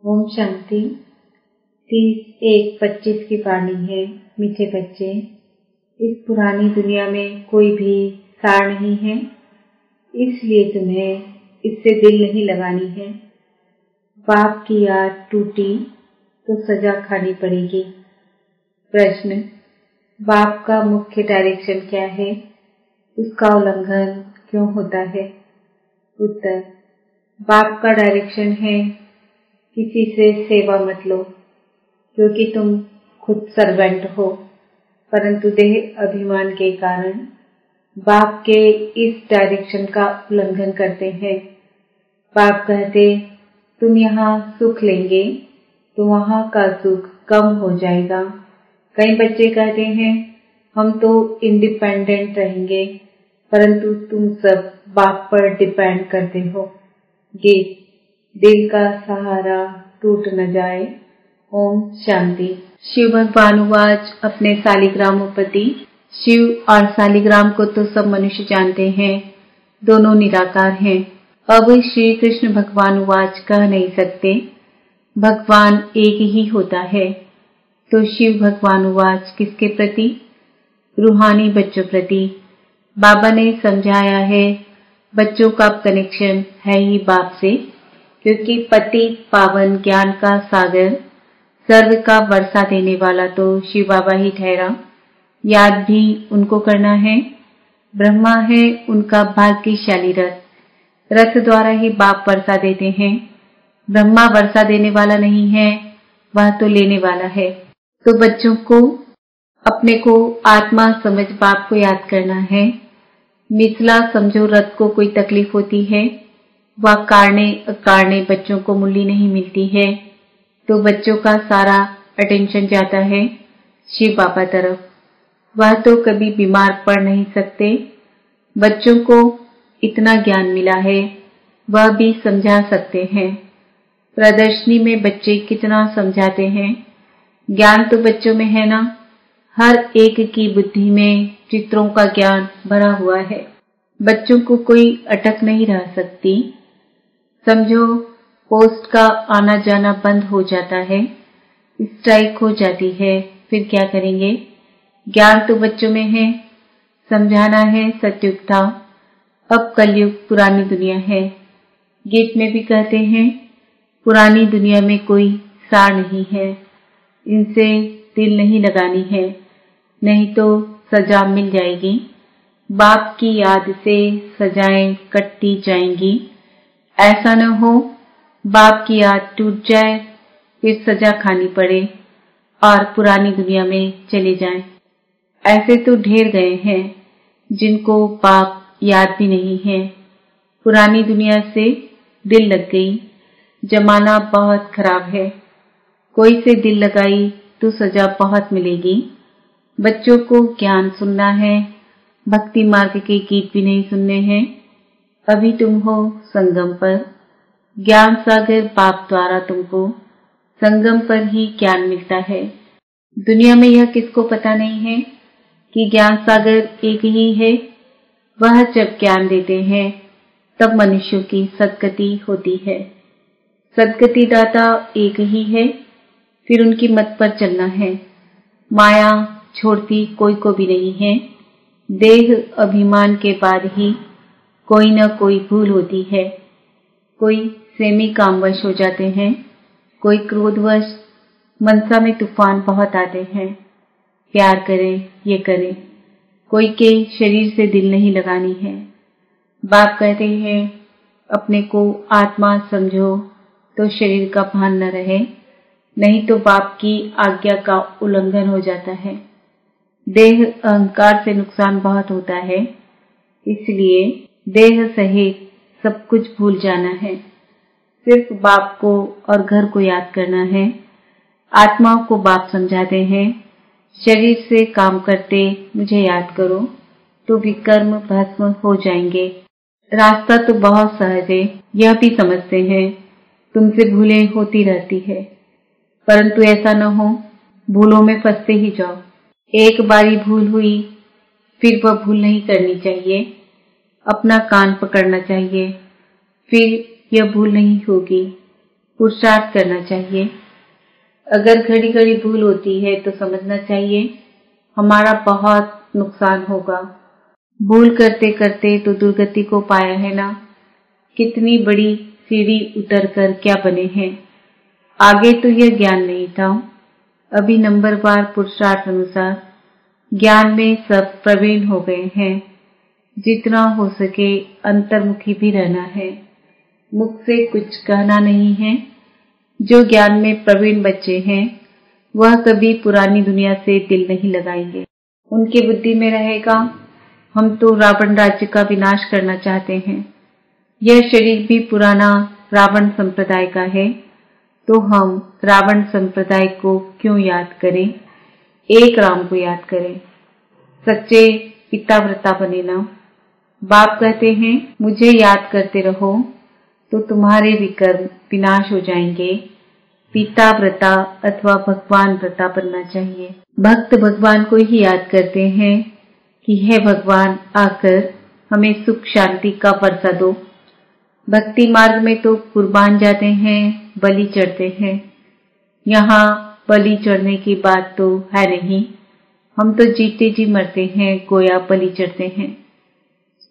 ओम शांति। 30-1-25 की वाणी है। मीठे बच्चे, इस पुरानी दुनिया में कोई भी सार नहीं है, इसलिए तुम्हें इससे दिल नहीं लगानी है। बाप की याद टूटी तो सजा खानी पड़ेगी। प्रश्न: बाप का मुख्य डायरेक्शन क्या है? उसका उल्लंघन क्यों होता है? उत्तर: बाप का डायरेक्शन है किसी से सेवा मत लो, क्योंकि तुम खुद सर्वेंट हो, परंतु देह अभिमान के कारण बाप के इस डायरेक्शन का उल्लंघन करते हैं। बाप कहते तुम यहाँ सुख लेंगे तो वहाँ का सुख कम हो जाएगा। कई बच्चे कहते हैं हम तो इंडिपेंडेंट रहेंगे, परंतु तुम सब बाप पर डिपेंड करते हो। गीत: दिल का सहारा टूट न जाए। ओम शांति। शिव भगवान वाच अपने शालिग्रामोपति। शिव और शालिग्राम को तो सब मनुष्य जानते हैं, दोनों निराकार हैं। अब श्री कृष्ण भगवान वाच कह नहीं सकते, भगवान एक ही होता है। तो शिव भगवान वाच किसके प्रति? रूहानी बच्चों प्रति। बाबा ने समझाया है बच्चों का कनेक्शन है ही बाप से, क्योंकि पति पावन ज्ञान का सागर सर्व का वर्षा देने वाला तो शिव बाबा ही ठहरा। याद भी उनको करना है। ब्रह्मा है उनका भाग्यशाली रथ द्वारा ही बाप वर्षा देते हैं। ब्रह्मा वर्षा देने वाला नहीं है, वह तो लेने वाला है। तो बच्चों को अपने को आत्मा समझ बाप को याद करना है। मिथिला समझो रथ को कोई तकलीफ होती है, वह कारणे अकारणे बच्चों को मूल्य नहीं मिलती है, तो बच्चों का सारा अटेंशन जाता है शिव बाबा तरफ। वह तो कभी बीमार पड़ नहीं सकते। बच्चों को इतना ज्ञान मिला है, वह भी समझा सकते हैं। प्रदर्शनी में बच्चे कितना समझाते हैं। ज्ञान तो बच्चों में है ना, हर एक की बुद्धि में चित्रों का ज्ञान भरा हुआ है। बच्चों को कोई अटक नहीं रह सकती। समझो पोस्ट का आना जाना बंद हो जाता है, स्ट्राइक हो जाती है, फिर क्या करेंगे? ज्ञान तो बच्चों में है, समझाना है सतयुग था, अब कलयुग पुरानी दुनिया है। गीत में भी कहते हैं पुरानी दुनिया में कोई सार नहीं है, इनसे दिल नहीं लगानी है, नहीं तो सजा मिल जाएगी। बाप की याद से सजाएं कटती जाएंगी। ऐसा न हो बाप की याद टूट जाए फिर सजा खानी पड़े और पुरानी दुनिया में चले जाएं। ऐसे तो ढेर गए हैं जिनको बाप याद भी नहीं है। पुरानी दुनिया से दिल लग गई, जमाना बहुत खराब है। कोई से दिल लगाई तो सजा बहुत मिलेगी। बच्चों को ज्ञान सुनना है, भक्ति मार्ग के गीत भी नहीं सुनने हैं। अभी तुम हो संगम पर, ज्ञान सागर बाप द्वारा तुमको संगम पर ही ज्ञान मिलता है। दुनिया में यह किसको पता नहीं है कि ज्ञान सागर एक ही है। वह जब ज्ञान देते हैं तब मनुष्यों की सद्गति होती है। सद्गति दाता एक ही है, फिर उनकी मत पर चलना है। माया छोड़ती कोई को भी नहीं है। देह अभिमान के बाद ही कोई न कोई भूल होती है। कोई सेमी कामवश हो जाते हैं, कोई क्रोधवश। मनसा में तूफान बहुत आते हैं, प्यार करें ये करें। कोई के शरीर से दिल नहीं लगानी है। बाप कहते हैं अपने को आत्मा समझो तो शरीर का भान न रहे, नहीं तो बाप की आज्ञा का उल्लंघन हो जाता है। देह अहंकार से नुकसान बहुत होता है, इसलिए देह सहित सब कुछ भूल जाना है। सिर्फ बाप को और घर को याद करना है। आत्माओं को बाप समझाते हैं शरीर से काम करते मुझे याद करो तो विकर्म भस्म हो जाएंगे। रास्ता तो बहुत सहज है, यह भी समझते हैं तुमसे भूलें होती रहती है, परंतु ऐसा न हो भूलों में फंसते ही जाओ। एक बारी भूल हुई फिर वह भूल नहीं करनी चाहिए। अपना कान पकड़ना चाहिए, फिर यह भूल नहीं होगी। पुरुषार्थ करना चाहिए। अगर घड़ी घड़ी भूल होती है तो समझना चाहिए हमारा बहुत नुकसान होगा। भूल करते करते तो दुर्गति को पाया है ना। कितनी बड़ी सीढ़ी उतर कर क्या बने हैं। आगे तो यह ज्ञान नहीं था, अभी नंबरवार पुरुषार्थ अनुसार ज्ञान में सब प्रवीण हो गए हैं। जितना हो सके अंतर्मुखी भी रहना है, मुख से कुछ कहना नहीं है। जो ज्ञान में प्रवीण बच्चे हैं वह कभी पुरानी दुनिया से दिल नहीं लगाएंगे। उनके बुद्धि में रहेगा हम तो रावण राज्य का विनाश करना चाहते हैं। यह शरीर भी पुराना रावण संप्रदाय का है, तो हम रावण संप्रदाय को क्यों याद करें, एक राम को याद करें। सच्चे पिताव्रता बने ना। बाप कहते हैं मुझे याद करते रहो तो तुम्हारे विकर्म विनाश हो जाएंगे। पिता व्रता अथवा भगवान व्रता बनना चाहिए। भक्त भगवान को ही याद करते हैं कि हे भगवान आकर हमें सुख शांति का वर्षा दो। भक्ति मार्ग में तो कुर्बान जाते हैं, बलि चढ़ते हैं। यहाँ बलि चढ़ने की बात तो है नहीं, हम तो जीते जी मरते हैं, गोया बलि चढ़ते हैं।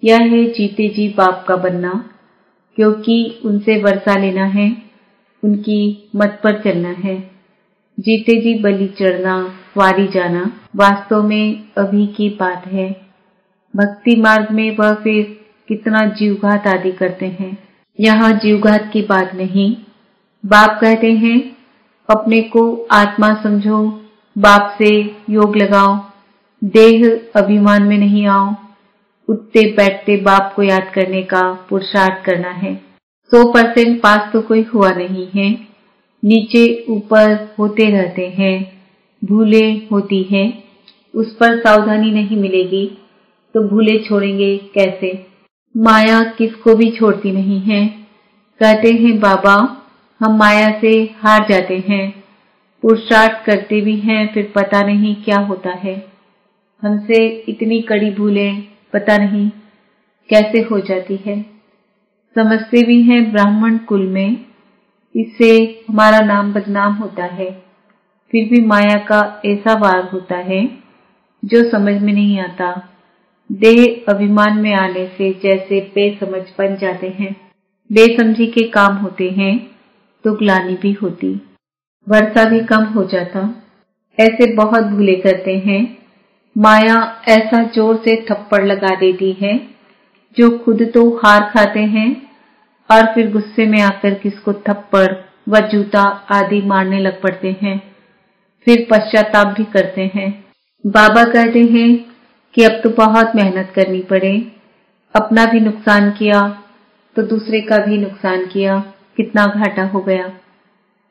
यह है जीते जी बाप का बनना, क्योंकि उनसे वर्षा लेना है, उनकी मत पर चलना है। जीते जी बलि चढ़ना, वारी जाना वास्तव में अभी की बात है। भक्ति मार्ग में वह फिर कितना जीवघात आदि करते हैं। यहाँ जीवघात की बात नहीं। बाप कहते हैं अपने को आत्मा समझो, बाप से योग लगाओ, देह अभिमान में नहीं आओ। उठते बैठते बाप को याद करने का पुरुषार्थ करना है। 100% पास तो कोई हुआ नहीं है, नीचे ऊपर होते रहते हैं, भूलें होती हैं, उस पर सावधानी नहीं मिलेगी तो भूले छोड़ेंगे कैसे। माया किसको भी छोड़ती नहीं है। कहते हैं बाबा हम माया से हार जाते हैं, पुरुषार्थ करते भी हैं, फिर पता नहीं क्या होता है। हमसे इतनी कड़ी भूलें पता नहीं कैसे हो जाती है। समझते भी हैं ब्राह्मण कुल में, इससे हमारा नाम बदनाम होता है। फिर भी माया का ऐसा वार होता है जो समझ में नहीं आता। देह अभिमान में आने से जैसे बेसमझ बन जाते हैं, बेसमझी के काम होते हैं तो ग्लानि भी होती, वर्षा भी कम हो जाता। ऐसे बहुत भूले करते हैं। माया ऐसा जोर से थप्पड़ लगा देती है जो खुद तो हार खाते हैं और फिर गुस्से में आकर किसको थप्पड़ व जूता आदि मारने लग पड़ते हैं, फिर पश्चाताप भी करते हैं। बाबा कहते हैं कि अब तो बहुत मेहनत करनी पड़े, अपना भी नुकसान किया तो दूसरे का भी नुकसान किया, कितना घाटा हो गया।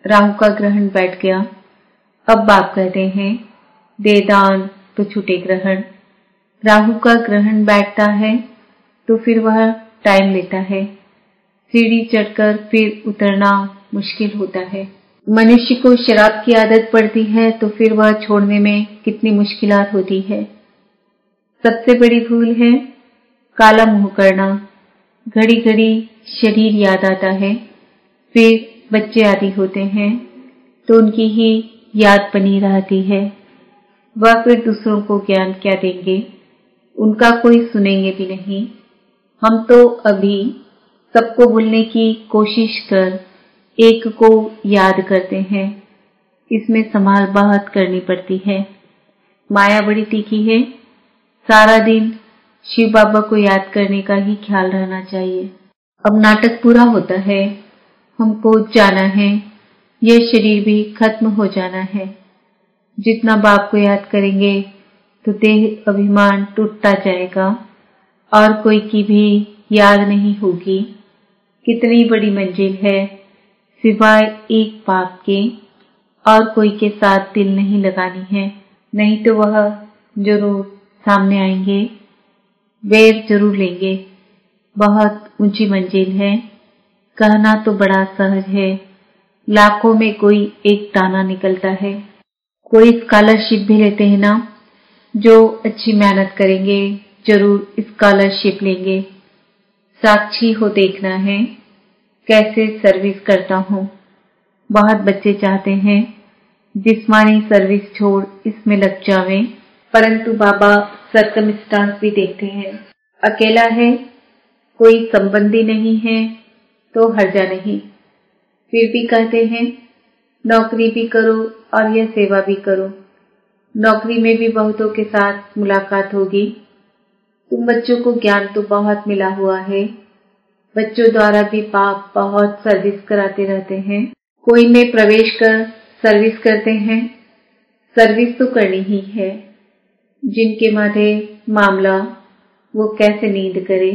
राहु का ग्रहण बैठ गया। अब बाप कहते हैं दे दान तो छूटे ग्रहण। राहु का ग्रहण बैठता है तो फिर वह टाइम लेता है, सीढ़ी चढ़कर फिर उतरना मुश्किल होता है। मनुष्य को शराब की आदत पड़ती है तो फिर वह छोड़ने में कितनी मुश्किलात होती है। सबसे बड़ी भूल है काला मुंह करना। घड़ी घड़ी शरीर याद आता है, फिर बच्चे आदि होते हैं तो उनकी ही याद बनी रहती है। वह फिर दूसरों को ज्ञान क्या देंगे, उनका कोई सुनेंगे भी नहीं। हम तो अभी सबको भूलने की कोशिश कर एक को याद करते हैं, इसमें संभाल बहुत करनी पड़ती है। माया बड़ी तीखी है, सारा दिन शिव बाबा को याद करने का ही ख्याल रहना चाहिए। अब नाटक पूरा होता है, हमको जाना है, यह शरीर भी खत्म हो जाना है। जितना बाप को याद करेंगे तो देह अभिमान टूटता जाएगा और कोई की भी याद नहीं होगी। कितनी बड़ी मंजिल है, सिवाय एक बाप के और कोई के साथ दिल नहीं लगानी है, नहीं तो वह जरूर सामने आएंगे, बेर जरूर लेंगे। बहुत ऊंची मंजिल है, कहना तो बड़ा सहज है, लाखों में कोई एक दाना निकलता है। कोई स्कॉलरशिप भी लेते हैं ना, जो अच्छी मेहनत करेंगे जरूर स्कॉलरशिप लेंगे। साक्षी हो देखना है कैसे सर्विस करता हूँ, बहुत बच्चे चाहते हैं जिस्मानी सर्विस छोड़ इसमें लग जावें, परंतु बाबा सर्कमस्टांस भी देखते हैं। अकेला है, कोई संबंधी नहीं है तो हर्जा नहीं। फिर भी कहते हैं नौकरी भी करो और यह सेवा भी करो। नौकरी में भी बहुतों के साथ मुलाकात होगी। तुम बच्चों को ज्ञान तो बहुत मिला हुआ है, बच्चों द्वारा भी बाप बहुत सर्विस कराते रहते हैं। कोई में प्रवेश कर सर्विस करते हैं। सर्विस तो करनी ही है। जिनके माथे मामला वो कैसे नींद करे।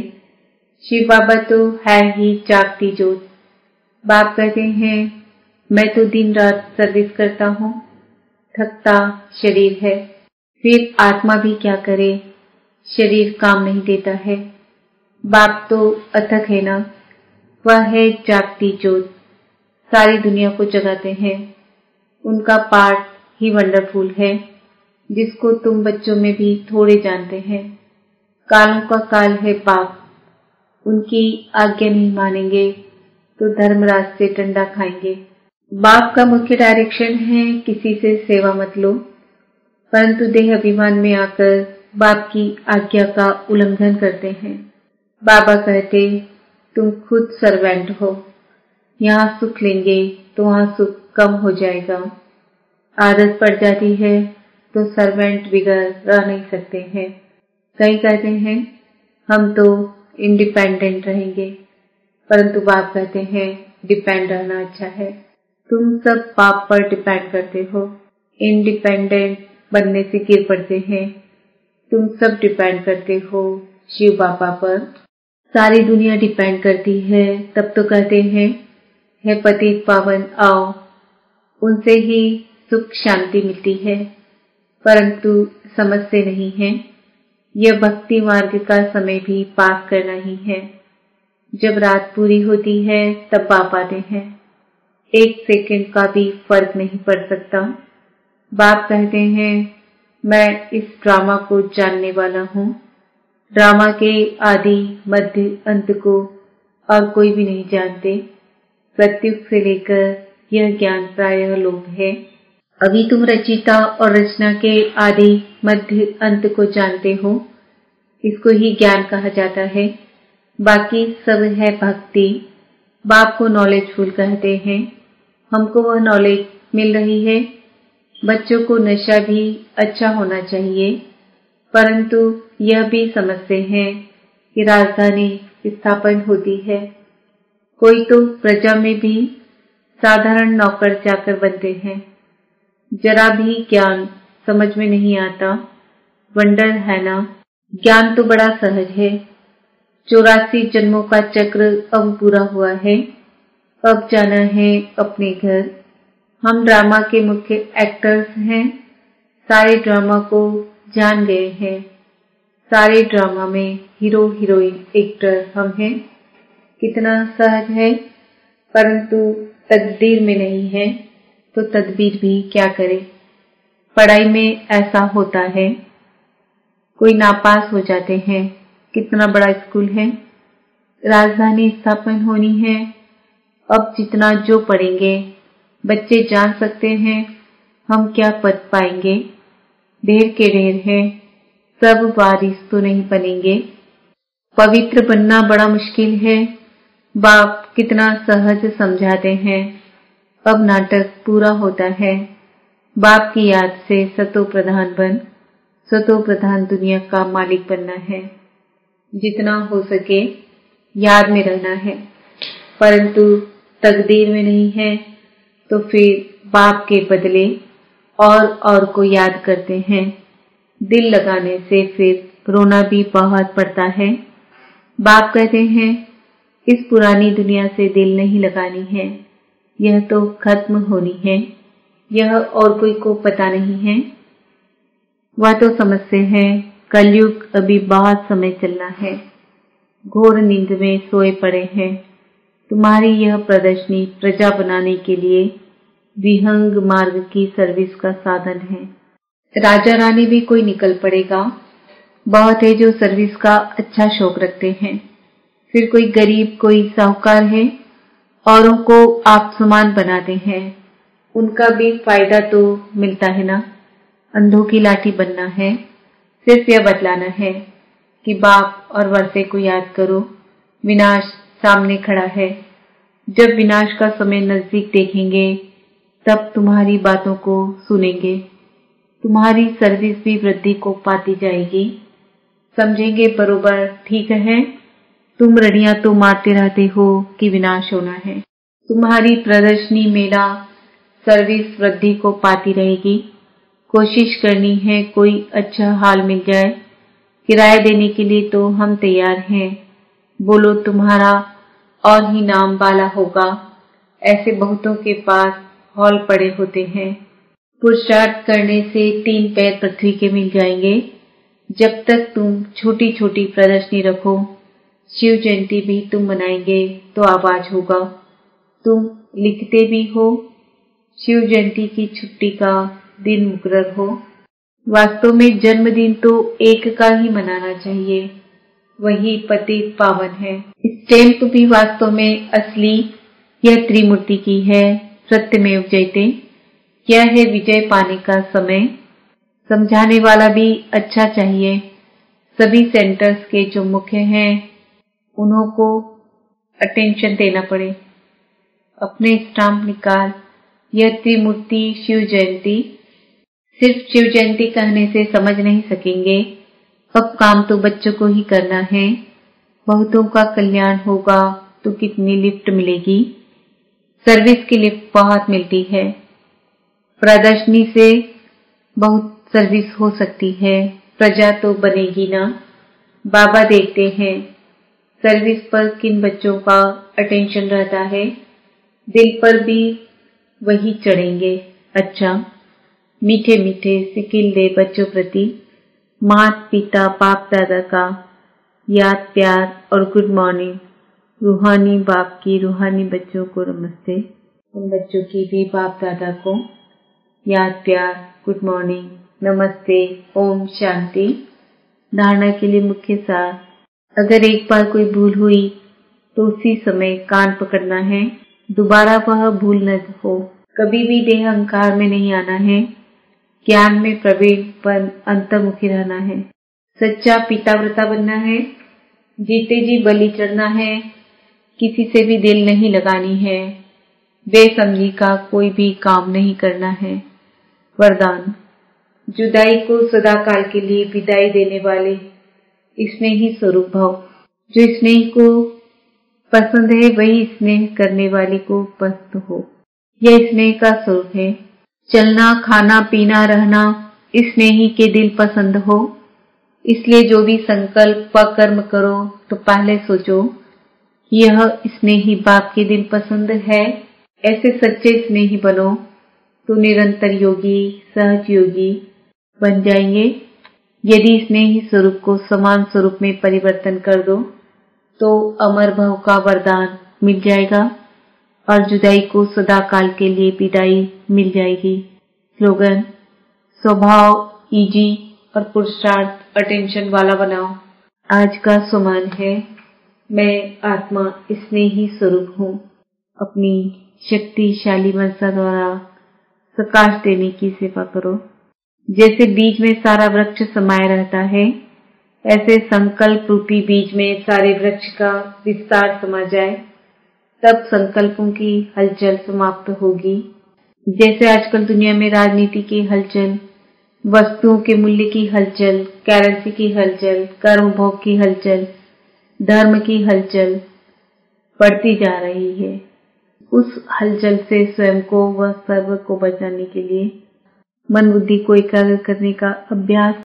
शिव बाबा तो है ही जागती ज्योत। बाप कहते हैं मैं तो दिन रात सर्विस करता हूँ, थकता शरीर है। फिर आत्मा भी क्या करे, शरीर काम नहीं देता है। बाप तो अथक है ना, वह है जागती ज्योत, सारी दुनिया को जगाते हैं। उनका पार्ट ही वंडरफुल है, जिसको तुम बच्चों में भी थोड़े जानते हैं। कालों का काल है बाप, उनकी आज्ञा नहीं मानेंगे तो धर्मराज से डंडा खाएंगे। बाप का मुख्य डायरेक्शन है किसी से सेवा मत लो, परंतु देह अभिमान में आकर बाप की आज्ञा का उल्लंघन करते हैं। बाबा कहते तुम खुद सर्वेंट हो, यहाँ सुख लेंगे तो वहाँ सुख कम हो जाएगा। आदत पड़ जाती है तो सर्वेंट बिगड़ रह नहीं सकते हैं। कई कहते हैं हम तो इंडिपेंडेंट रहेंगे, परंतु बाप कहते हैं डिपेंड रहना अच्छा है। तुम सब बाप पर डिपेंड करते हो, इंडिपेंडेंट बनने से गिर पड़ते हैं। तुम सब डिपेंड करते हो शिव बाबा पर। सारी दुनिया डिपेंड करती है, तब तो कहते हैं हे पतित पावन आओ, उनसे ही सुख शांति मिलती है, परंतु समझते नहीं है। यह भक्ति मार्ग का समय भी पास करना ही है। जब रात पूरी होती है तब बाप आते हैं, एक सेकंड का भी फर्क नहीं पड़ सकता। बाप कहते हैं मैं इस ड्रामा को जानने वाला हूँ। ड्रामा के आदि मध्य अंत को और कोई भी नहीं जानते। सत्युग से लेकर यह ज्ञान प्रायः लोप है। अभी तुम रचिता और रचना के आदि मध्य अंत को जानते हो, इसको ही ज्ञान कहा जाता है। बाकी सब है भक्ति। बाप को नॉलेजफुल कहते हैं। हमको वह नॉलेज मिल रही है। बच्चों को नशा भी अच्छा होना चाहिए, परंतु यह भी समझते हैं कि राजधानी स्थापन होती है। कोई तो प्रजा में भी साधारण नौकर चाकर बनते हैं। जरा भी ज्ञान समझ में नहीं आता। वंडर है ना। ज्ञान तो बड़ा सहज है। 84 जन्मों का चक्र अब पूरा हुआ है। अब जाना है अपने घर। हम ड्रामा के मुख्य एक्टर्स हैं। सारे ड्रामा को जान गए हैं। सारे ड्रामा में हीरो हीरोइन एक्टर हम हैं। कितना सहज है, परंतु तकदीर में नहीं है तो तदबीर भी क्या करे। पढ़ाई में ऐसा होता है, कोई नापास हो जाते हैं। कितना बड़ा स्कूल है। राजधानी स्थापन होनी है। अब जितना जो पढ़ेंगे बच्चे जान सकते हैं हम क्या पद पाएंगे। ढेर के ढेर है, सब वारिस तो नहीं बनेंगे। पवित्र बनना बड़ा मुश्किल है। बाप कितना सहज समझाते हैं। अब नाटक पूरा होता है। बाप की याद से सतो प्रधान बन, सतो प्रधान दुनिया का मालिक बनना है। जितना हो सके याद में रहना है, परंतु तकदीर में नहीं है तो फिर बाप के बदले और को याद करते हैं। दिल लगाने से फिर रोना भी बहुत पड़ता है। बाप कहते हैं इस पुरानी दुनिया से दिल नहीं लगानी है, यह तो खत्म होनी है। यह और कोई को पता नहीं है। वह तो समझते हैं कलयुग अभी बहुत समय चलना है। घोर नींद में सोए पड़े हैं। तुम्हारी यह प्रदर्शनी प्रजा बनाने के लिए विहंग मार्ग की सर्विस का साधन है। राजा रानी भी कोई निकल पड़ेगा। बहुत है जो सर्विस का अच्छा शौक रखते हैं। फिर कोई गरीब कोई साहूकार है औरों को आप समान बनाते हैं, उनका भी फायदा तो मिलता है ना। अंधों की लाठी बनना है, सिर्फ यह बतलाना है कि बाप और वर्षे को याद करो, विनाश सामने खड़ा है। जब विनाश का समय नजदीक देखेंगे तब तुम्हारी बातों को सुनेंगे, तुम्हारी सर्विस भी वृद्धि को पाती जाएगी। समझेंगे बरोबर, ठीक है। तुम रड़ियां तो मारते रहते हो कि विनाश होना है। तुम्हारी प्रदर्शनी मेला सर्विस वृद्धि को पाती रहेगी। कोशिश करनी है कोई अच्छा हाल मिल जाए, किराया देने के लिए तो हम तैयार हैं। बोलो तुम्हारा और ही नाम वाला होगा। ऐसे बहुतों के पास हॉल पड़े होते हैं। पुरुषार्थ करने से 3 पैर पृथ्वी के मिल जाएंगे। जब तक तुम छोटी छोटी प्रदर्शनी रखो, शिव जयंती भी तुम मनाएंगे तो आवाज होगा। तुम लिखते भी हो, शिव जयंती की छुट्टी का दिन मुकर्रर हो। वास्तव में जन्मदिन तो एक का ही मनाना चाहिए, वही पतित पावन है। स्टैम्प भी वास्तव में असली यह त्रिमूर्ति की है, सत्यमेव जयते। यह है विजय पाने का समय। समझाने वाला भी अच्छा चाहिए। सभी सेंटर्स के जो मुख्य हैं उन्हों को अटेंशन देना पड़े। अपने स्टाम्प निकाल, यह त्रिमूर्ति शिव जयंती। सिर्फ शिव जयंती कहने से समझ नहीं सकेंगे, अब काम तो बच्चों को ही करना है। बहुतों का कल्याण होगा तो कितनी लिफ्ट मिलेगी। सर्विस की लिफ्ट बहुत मिलती है। प्रदर्शनी से बहुत सर्विस हो सकती है, प्रजा तो बनेगी ना। बाबा देखते हैं सर्विस पर किन बच्चों का अटेंशन रहता है, दिल पर भी वही चढ़ेंगे। अच्छा, मीठे मीठे सिकिल दे बच्चों प्रति माता पिता बाप दादा का याद प्यार और गुड मॉर्निंग। रूहानी बाप की रूहानी बच्चों को नमस्ते। उन बच्चों की भी बाप दादा को याद प्यार, गुड मॉर्निंग, नमस्ते, ओम शांति। धारणा के लिए मुख्य सार, अगर एक बार कोई भूल हुई तो उसी समय कान पकड़ना है, दोबारा वह भूल न हो। कभी भी देह अहंकार में नहीं आना है, ज्ञान में प्रवीण पर अंतर्मुखी रहना है। सच्चा पिताव्रता बनना है, जीते जी बलि चढ़ना है, किसी से भी दिल नहीं लगानी है, बेसमझी का कोई भी काम नहीं करना है। वरदान, जुदाई को सदा काल के लिए विदाई देने वाले स्नेही स्वरूप भव। जो स्नेह को पसंद है वही स्नेह करने वाले को पसंद हो, यह स्नेह का स्वरूप है। चलना खाना पीना रहना स्नेही के दिल पसंद हो, इसलिए जो भी संकल्प व कर्म करो तो पहले सोचो यह स्नेही बाप के दिल पसंद है। ऐसे सच्चे स्नेही बनो तो निरंतर योगी सहज योगी बन जाएंगे। यदि स्नेही स्वरूप को समान स्वरूप में परिवर्तन कर दो तो अमर भव का वरदान मिल जाएगा और जुदाई को सदा काल के लिए विदाई मिल जाएगी। स्लोगन, स्वभाव इजी और पुरुषार्थ अटेंशन वाला बनाओ। आज का सुमन है, मैं आत्मा स्नेही स्वरूप हूँ। अपनी शक्तिशाली मनसा द्वारा प्रकाश देने की सेवा करो। जैसे बीज में सारा वृक्ष समाये रहता है, ऐसे संकल्प रूपी बीज में सारे वृक्ष का विस्तार समा जाए, तब संकल्पों की हलचल समाप्त होगी। जैसे आजकल दुनिया में राजनीति की हलचल, वस्तुओं के मूल्य की हलचल, करेंसी की हलचल, कर्म भोग की हलचल, धर्म की हलचल बढ़ती जा रही है, उस हलचल से स्वयं को व सर्व को बचाने के लिए मन बुद्धि को एकाग्र करने का अभ्यास